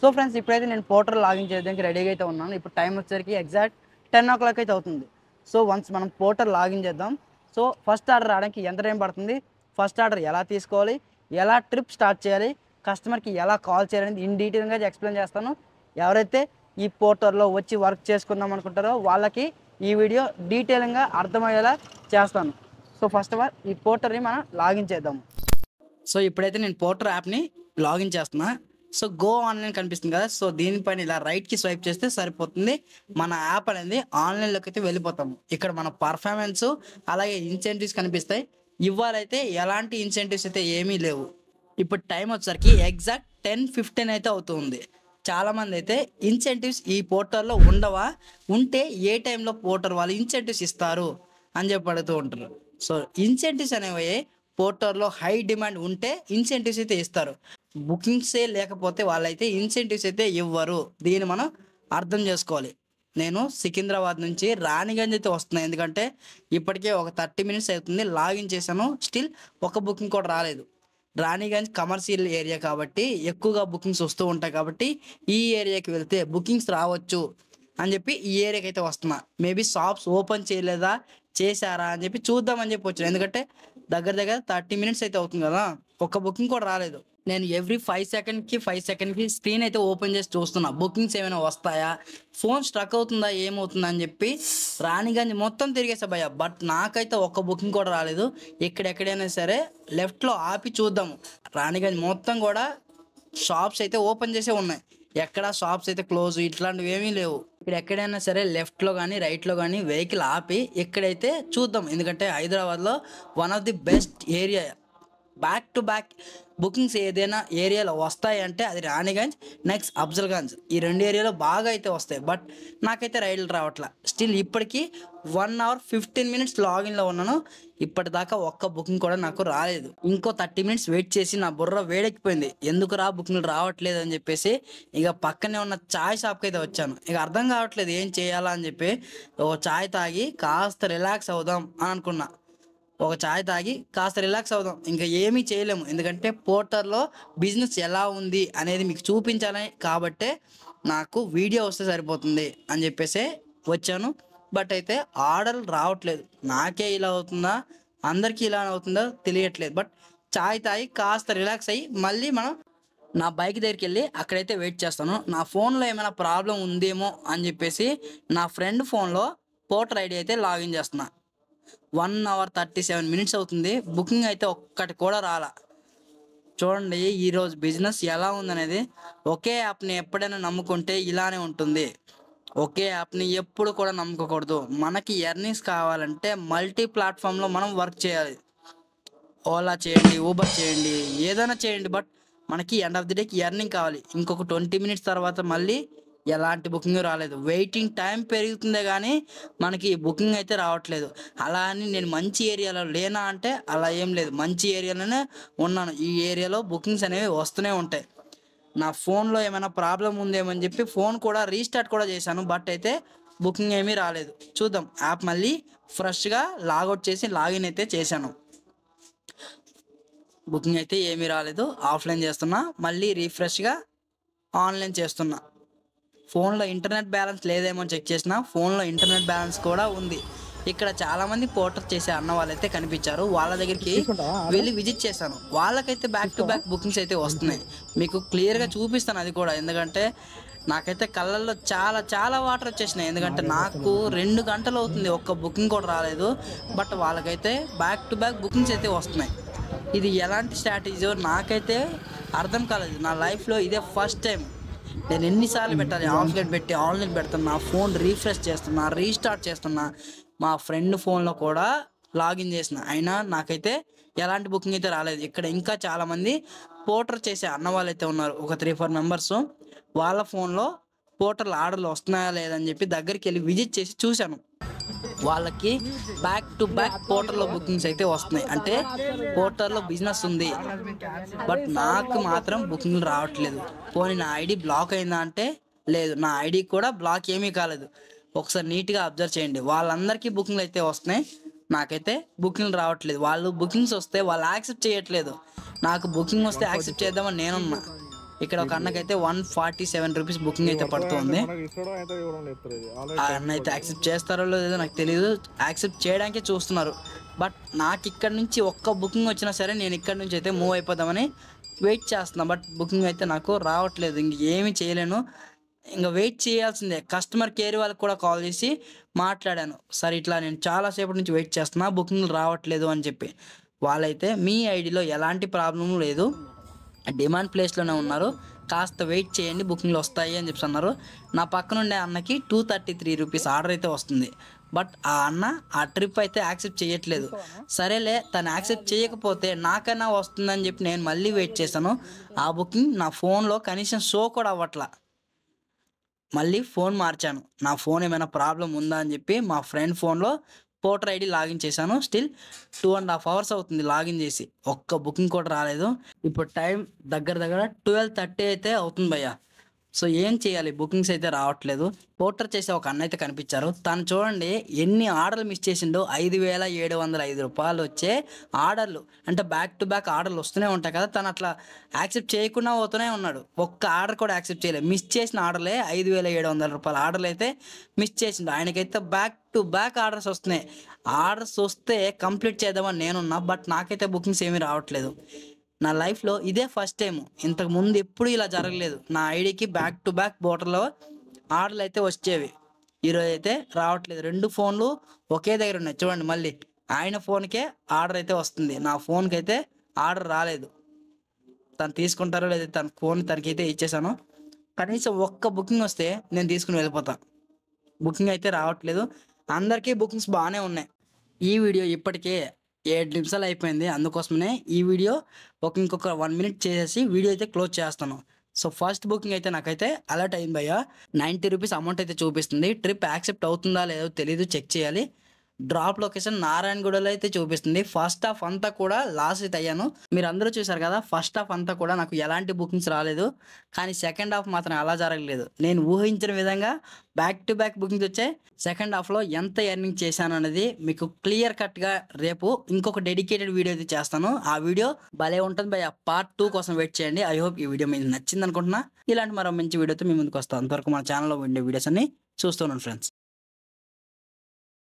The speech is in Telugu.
సో ఫ్రెండ్స్ ఇప్పుడైతే నేను పోర్టల్ లాగిన్ చేయడానికి రెడీగా అయితే ఉన్నాను. ఇప్పుడు టైం వచ్చేసరికి ఎగ్జాక్ట్ 10 o'clock అయితే అవుతుంది. సో వన్స్ మనం పోర్టల్ లాగిన్ చేద్దాం. సో ఫస్ట్ ఆర్డర్ రావడానికి ఎంత టైం పడుతుంది, ఫస్ట్ ఆర్డర్ ఎలా తీసుకోవాలి, ఎలా ట్రిప్ స్టార్ట్ చేయాలి, కస్టమర్కి ఎలా కాల్ చేయాలని ఇన్ డీటెయిల్గా ఎక్స్ప్లెయిన్ చేస్తాను. ఎవరైతే ఈ పోర్టల్లో వచ్చి వర్క్ చేసుకుందాం అనుకుంటారో వాళ్ళకి ఈ వీడియో డీటెయిల్గా అర్థమయ్యేలా చేస్తాను. సో ఫస్ట్ ఆఫ్ ఆల్ ఈ పోర్టల్ని మనం లాగిన్ చేద్దాము. సో ఇప్పుడైతే నేను పోర్టర్ యాప్ని లాగిన్ చేస్తున్నా. సో గో ఆన్లైన్ కనిపిస్తుంది కదా, సో దీనిపైన ఇలా రైట్కి స్వైప్ చేస్తే సరిపోతుంది. మన యాప్ అనేది ఆన్లైన్లోకి అయితే వెళ్ళిపోతాము. ఇక్కడ మన పర్ఫార్మెన్స్ అలాగే ఇన్సెంటివ్స్ కనిపిస్తాయి. ఇవాళైతే ఎలాంటి ఇన్సెంటివ్స్ అయితే ఏమీ లేవు. ఇప్పుడు టైం వచ్చేసరికి ఎగ్జాక్ట్ 10:15 అయితే అవుతుంది. చాలామంది అయితే ఇన్సెంటివ్స్ ఈ పోర్టల్లో ఉండవా, ఉంటే ఏ టైంలో పోర్టర్ వాళ్ళు ఇన్సెంటివ్స్ ఇస్తారు అని చెప్పి అడుగుతూ ఉంటారు. సో ఇన్సెంటివ్స్ అనేవి పోర్టర్లో హై డిమాండ్ ఉంటే ఇన్సెంటివ్స్ అయితే ఇస్తారు. బుకింగ్సే లేకపోతే వాళ్ళైతే ఇన్సెంటివ్స్ అయితే ఇవ్వరు. దీన్ని మనం అర్థం చేసుకోవాలి. నేను సికింద్రాబాద్ నుంచి రాణిగంజ్ అయితే వస్తున్నాను, ఎందుకంటే ఇప్పటికే ఒక 30 minutes అవుతుంది. లాగిన్ చేశాను, స్టిల్ ఒక బుకింగ్ కూడా రాలేదు. రాణిగంజ్ కమర్షియల్ ఏరియా కాబట్టి ఎక్కువగా బుకింగ్స్ వస్తూ ఉంటాయి. కాబట్టి ఈ ఏరియాకి వెళ్తే బుకింగ్స్ రావచ్చు అని చెప్పి ఈ ఏరియాకి అయితే వస్తున్నా. మేబీ షాప్స్ ఓపెన్ చేయలేదా చేశారా అని చెప్పి చూద్దామని చెప్పి వచ్చాను. ఎందుకంటే దగ్గర 30 minutes అయితే అవుతుంది కదా, ఒక్క బుకింగ్ కూడా రాలేదు. నేను ఎవ్రీ 5 seconds స్క్రీన్ అయితే ఓపెన్ చేసి చూస్తున్నా, బుకింగ్స్ ఏమైనా వస్తాయా, ఫోన్ స్ట్రక్ అవుతుందా ఏమవుతుందా అని చెప్పి రాణిగంజ్ మొత్తం తిరిగేసా భయ్య. బట్ నాకైతే ఒక్క బుకింగ్ కూడా రాలేదు. ఎక్కడెక్కడైనా సరే లెఫ్ట్లో ఆపి చూద్దాము. రాణిగంజ్ మొత్తం కూడా షాప్స్ అయితే ఓపెన్ చేసే ఉన్నాయి, ఎక్కడ షాప్స్ అయితే క్లోజ్ ఇట్లాంటివి ఏమీ లేవు. ఇక్కడ ఎక్కడైనా సరే లెఫ్ట్లో కానీ రైట్లో కానీ వెహికల్ ఆపి ఎక్కడైతే చూద్దాం. ఎందుకంటే హైదరాబాద్లో one of the best area, back to back bookings ఏదైనా ఏరియాలో వస్తాయంటే అది రాణిగంజ్, నెక్స్ట్ అఫ్జల్గంజ్. ఈ 2 ఏరియాలో బాగా అయితే వస్తాయి. బట్ నాకైతే రైళ్ళు రావట్లా. స్టిల్ ఇప్పటికీ 1 hour 15 minutes లాగిన్లో ఉన్నాను, ఇప్పటిదాకా ఒక్క బుకింగ్ కూడా నాకు రాలేదు. ఇంకో 30 minutes వెయిట్ చేసి నా బుర్ర వేడెక్కిపోయింది, ఎందుకు బుకింగ్లు రావట్లేదు అని చెప్పేసి ఇక పక్కనే ఉన్న చాయ్ షాప్కి అయితే వచ్చాను. ఇక అర్థం కావట్లేదు ఏం చేయాలా అని చెప్పి ఓ చాయ్ తాగి కాస్త రిలాక్స్ అవుదాం అని అనుకున్నా. ఒక చాయ్ తాగి కాస్త రిలాక్స్ అవుదాం, ఇంకా ఏమీ చేయలేము. ఎందుకంటే పోర్టర్లో బిజినెస్ ఎలా ఉంది అనేది మీకు చూపించాలని కాబట్టే నాకు వీడియో వస్తే సరిపోతుంది అని చెప్పేసి వచ్చాను. బట్ అయితే ఆర్డర్ రావట్లేదు. నాకే ఇలా అవుతుందా, అందరికీ ఇలా అవుతుందో తెలియట్లేదు. బట్ చాయ్ తాగి కాస్త రిలాక్స్ అయ్యి మళ్ళీ మనం నా బైక్ దగ్గరికి వెళ్ళి అక్కడైతే వెయిట్ చేస్తాను. నా ఫోన్లో ఏమైనా ప్రాబ్లం ఉందేమో అని చెప్పేసి నా ఫ్రెండ్ ఫోన్లో పోర్టర్ ఐడి అయితే లాగిన్ చేస్తున్నా. 1 hour 37 minutes అవుతుంది, బుకింగ్ అయితే ఒక్కటి కూడా రాలా. చూడండి ఈరోజు బిజినెస్ ఎలా ఉందనేది. ఒకే యాప్ని ఎప్పుడైనా నమ్ముకుంటే ఇలానే ఉంటుంది. ఒకే యాప్ని ఎప్పుడు కూడా నమ్ముకోకూడదు. మనకి ఎర్నింగ్స్ కావాలంటే మల్టీ ప్లాట్ఫామ్లో మనం వర్క్ చేయాలి. ఓలా చేయండి, ఊబర్ చేయండి, ఏదైనా చేయండి, బట్ మనకి ఎండ్ ఆఫ్ ది డేకి ఎర్నింగ్ కావాలి. ఇంకొక 20 minutes తర్వాత మళ్ళీ ఎలాంటి బుకింగ్ రాలేదు. వెయిటింగ్ టైం పెరుగుతుందే కానీ మనకి బుకింగ్ అయితే రావట్లేదు. అలా అని నేను మంచి ఏరియాలో లేనా అంటే అలా ఏం లేదు, మంచి ఏరియాలోనే ఉన్నాను. ఈ ఏరియాలో బుకింగ్స్ అనేవి వస్తూనే ఉంటాయి. నా ఫోన్లో ఏమైనా ప్రాబ్లం ఉందేమని చెప్పి ఫోన్ కూడా రీస్టార్ట్ కూడా చేశాను, బట్ అయితే బుకింగ్ ఏమీ రాలేదు. చూద్దాం. యాప్ మళ్ళీ ఫ్రెష్గా లాగౌట్ చేసి లాగిన్ అయితే చేశాను. బుకింగ్ అయితే ఏమీ రాలేదు. ఆఫ్లైన్ చేస్తున్నా, మళ్ళీ రీఫ్రెష్గా ఆన్లైన్ చేస్తున్నా. ఫోన్లో ఇంటర్నెట్ బ్యాలెన్స్ లేదేమో చెక్ చేసిన, ఫోన్లో ఇంటర్నెట్ బ్యాలెన్స్ కూడా ఉంది. ఇక్కడ చాలామంది పోర్టర్ చేసే అన్న వాళ్ళైతే కనిపించారు, వాళ్ళ దగ్గరికి వెళ్ళి విజిట్ చేశాను. వాళ్ళకైతే బ్యాక్ టు బ్యాక్ బుకింగ్స్ అయితే వస్తున్నాయి. మీకు క్లియర్గా చూపిస్తాను అది కూడా, ఎందుకంటే నాకైతే కళ్ళల్లో చాలా వాటర్ వచ్చేసినాయి. ఎందుకంటే నాకు 2 గంటలు అవుతుంది, ఒక్క బుకింగ్ కూడా రాలేదు. బట్ వాళ్ళకైతే బ్యాక్ టు బ్యాక్ బుకింగ్స్ అయితే వస్తున్నాయి. ఇది ఎలాంటి స్ట్రాటజీయో నాకైతే అర్థం కాలేదు. నా లైఫ్లో ఇదే ఫస్ట్ టైం. నేను ఎన్నిసార్లు పెట్టాలి, ఆఫ్లైన్ పెట్టి ఆన్లైన్ పెడుతున్నా, ఫోన్ రీఫ్రెష్ చేస్తున్నా, రీస్టార్ట్ చేస్తున్నా, మా ఫ్రెండ్ ఫోన్లో కూడా లాగిన్ చేసిన, అయినా నాకైతే ఎలాంటి బుకింగ్ అయితే రాలేదు. ఇక్కడ ఇంకా చాలామంది పోర్టర్ చేసే అన్న వాళ్ళు అయితే ఉన్నారు, ఒక 3-4 members. వాళ్ళ ఫోన్లో పోర్టర్లు ఆర్డర్లు వస్తున్నాయా లేదని చెప్పి దగ్గరికి వెళ్ళి విజిట్ చేసి చూశాను. వాళ్ళకి బ్యాక్ టు బ్యాక్ పోర్టర్లో బుకింగ్స్ అయితే వస్తున్నాయి, అంటే పోర్టర్లో బిజినెస్ ఉంది. బట్ నాకు మాత్రం బుకింగ్లు రావట్లేదు. పోనీ నా ఐడి బ్లాక్ అయిందా అంటే లేదు, నా ఐడి కూడా బ్లాక్ ఏమీ కాలేదు. ఒకసారి నీట్గా అబ్జర్వ్ చేయండి. వాళ్ళందరికీ బుకింగ్లు అయితే వస్తున్నాయి, నాకైతే బుకింగ్లు రావట్లేదు. వాళ్ళు బుకింగ్స్ వస్తే వాళ్ళు యాక్సెప్ట్ చేయట్లేదు. నాకు బుకింగ్ వస్తే యాక్సెప్ట్ చేద్దామని నేనున్నా, ఇక్కడ ఒక అన్నకైతే 147 రూపీస్ బుకింగ్ అయితే పడుతుంది. ఆ అన్న అయితే యాక్సెప్ట్ చేస్తారో లేదో నాకు తెలియదు, యాక్సెప్ట్ చేయడానికే చూస్తున్నారు. బట్ నాకు ఇక్కడ నుంచి ఒక్క బుకింగ్ వచ్చినా సరే నేను ఇక్కడ నుంచి అయితే మూవ్ అయిపోదామని వెయిట్ చేస్తున్నా. బట్ బుకింగ్ అయితే నాకు రావట్లేదు, ఇంక ఏమీ చేయలేను, ఇంకా వెయిట్ చేయాల్సిందే. కస్టమర్ కేర్ వాళ్ళకి కూడా కాల్ చేసి మాట్లాడాను, సార్ ఇట్లా నేను చాలాసేపటి నుంచి వెయిట్ చేస్తున్నా, బుకింగ్లు రావట్లేదు అని చెప్పి. వాళ్ళైతే మీ ఐడిలో ఎలాంటి ప్రాబ్లం లేదు, డిమాండ్ ప్లేస్లోనే ఉన్నారు, కాస్త వెయిట్ చేయండి బుకింగ్లు వస్తాయి అని చెప్పి అన్నారు. నా పక్కన ఉండే అన్నకి 233 రూపీస్ ఆర్డర్ అయితే వస్తుంది. బట్ ఆ అన్న ఆ ట్రిప్ అయితే యాక్సెప్ట్ చేయట్లేదు. సరేలే తను యాక్సెప్ట్ చేయకపోతే నాకైనా వస్తుందని చెప్పి నేను మళ్ళీ వెయిట్ చేశాను. ఆ బుకింగ్ నా ఫోన్లో కనీసం షో కూడా అవ్వట్లా. మళ్ళీ ఫోన్ మార్చాను, నా ఫోన్ ఏమైనా ప్రాబ్లం ఉందా అని చెప్పి మా ఫ్రెండ్ ఫోన్లో పోర్టర్ ఐడి లాగిన్ చేశాను. స్టిల్ 2.5 hours అవుతుంది లాగిన్ చేసి, ఒక్క బుకింగ్ కూడా రాలేదు. ఇప్పుడు టైం దగ్గర 12:30 అయితే అవుతుంది భయ్య. సో ఏం చేయాలి, బుకింగ్స్ అయితే రావట్లేదు. పోర్టర్ చేసే ఒక అన్న అయితే కనిపించారు, తను చూడండి ఎన్ని ఆర్డర్లు మిస్ చేసిండో. 5,705 రూపాయలు వచ్చే ఆర్డర్లు, అంటే బ్యాక్ టు బ్యాక్ ఆర్డర్లు వస్తూనే ఉంటాయి కదా, తను అట్లా యాక్సెప్ట్ చేయకుండా పోతూనే ఉన్నాడు. ఒక్క ఆర్డర్ కూడా యాక్సెప్ట్ చేయలేదు. మిస్ చేసిన ఆర్డర్లే 5,700 రూపాయల ఆర్డర్లు అయితే మిస్ చేసిండు. ఆయనకైతే బ్యాక్ టు బ్యాక్ ఆర్డర్స్ వస్తున్నాయి. ఆర్డర్స్ వస్తే కంప్లీట్ చేద్దామని నేనున్నా, బట్ నాకైతే బుకింగ్స్ ఏమీ రావట్లేదు. నా లైఫ్లో ఇదే ఫస్ట్ టైం, ఇంతకు ముందు ఎప్పుడు ఇలా జరగలేదు. నా ఐడికి బ్యాక్ టు బ్యాక్ బోర్డర్లో ఆర్డర్లు అయితే వచ్చేవి, ఈరోజు అయితే రావట్లేదు. 2 ఫోన్లు ఒకే దగ్గర ఉన్నాయి చూడండి. మళ్ళీ ఆయన ఫోన్కే ఆర్డర్ అయితే వస్తుంది, నా ఫోన్కి అయితే ఆర్డర్ రాలేదు. తను తీసుకుంటారో లేదు, తన ఫోన్ తనకైతే ఇచ్చేసాను. కనీసం ఒక్క బుకింగ్ వస్తే నేను తీసుకుని వెళ్ళిపోతాను. బుకింగ్ అయితే రావట్లేదు, అందరికీ బుకింగ్స్ బాగానే ఉన్నాయి. ఈ వీడియో ఇప్పటికే 7 నిమిషాలు అయిపోయింది, అందుకోసమే ఈ వీడియో ఇంకొక 1 minute చేసేసి వీడియో అయితే క్లోజ్ చేస్తాను. సో ఫస్ట్ బుకింగ్ అయితే నాకైతే అలర్ట్ అయింది భయ్య, 90 రూపీస్ అమౌంట్ అయితే చూపిస్తుంది. ట్రిప్ యాక్సెప్ట్ అవుతుందా లేదో తెలీదు, చెక్ చేయాలి. డ్రాప్ లొకేషన్ నారాయణగూడలో అయితే చూపిస్తుంది. ఫస్ట్ హాఫ్ అంతా కూడా లాస్ అయితే అయ్యాను, మీరు అందరూ చూసారు కదా. ఫస్ట్ హాఫ్ అంతా కూడా నాకు ఎలాంటి బుకింగ్స్ రాలేదు, కానీ సెకండ్ హాఫ్ మాత్రం అలా జరగలేదు. నేను ఊహించిన విధంగా బ్యాక్ టు బ్యాక్ బుకింగ్స్ వచ్చాయి. సెకండ్ హాఫ్లో ఎంత ఎర్నింగ్ చేశాను అనేది మీకు క్లియర్ కట్గా రేపు ఇంకొక డెడికేటెడ్ వీడియో అయితే చేస్తాను. ఆ వీడియో భలే ఉంటుంది భయ్య, part 2 కోసం వెయిట్ చేయండి. ఐ హోప్ ఈ వీడియో మీకు నచ్చింది అనుకుంటున్నా. ఇలాంటి మరో మంచి వీడియోతో మీ ముందుకు వస్తాను. అంతవరకు మన ఛానల్లో ఉండే వీడియోస్ అన్ని చూస్తున్నాను ఫ్రెండ్స్.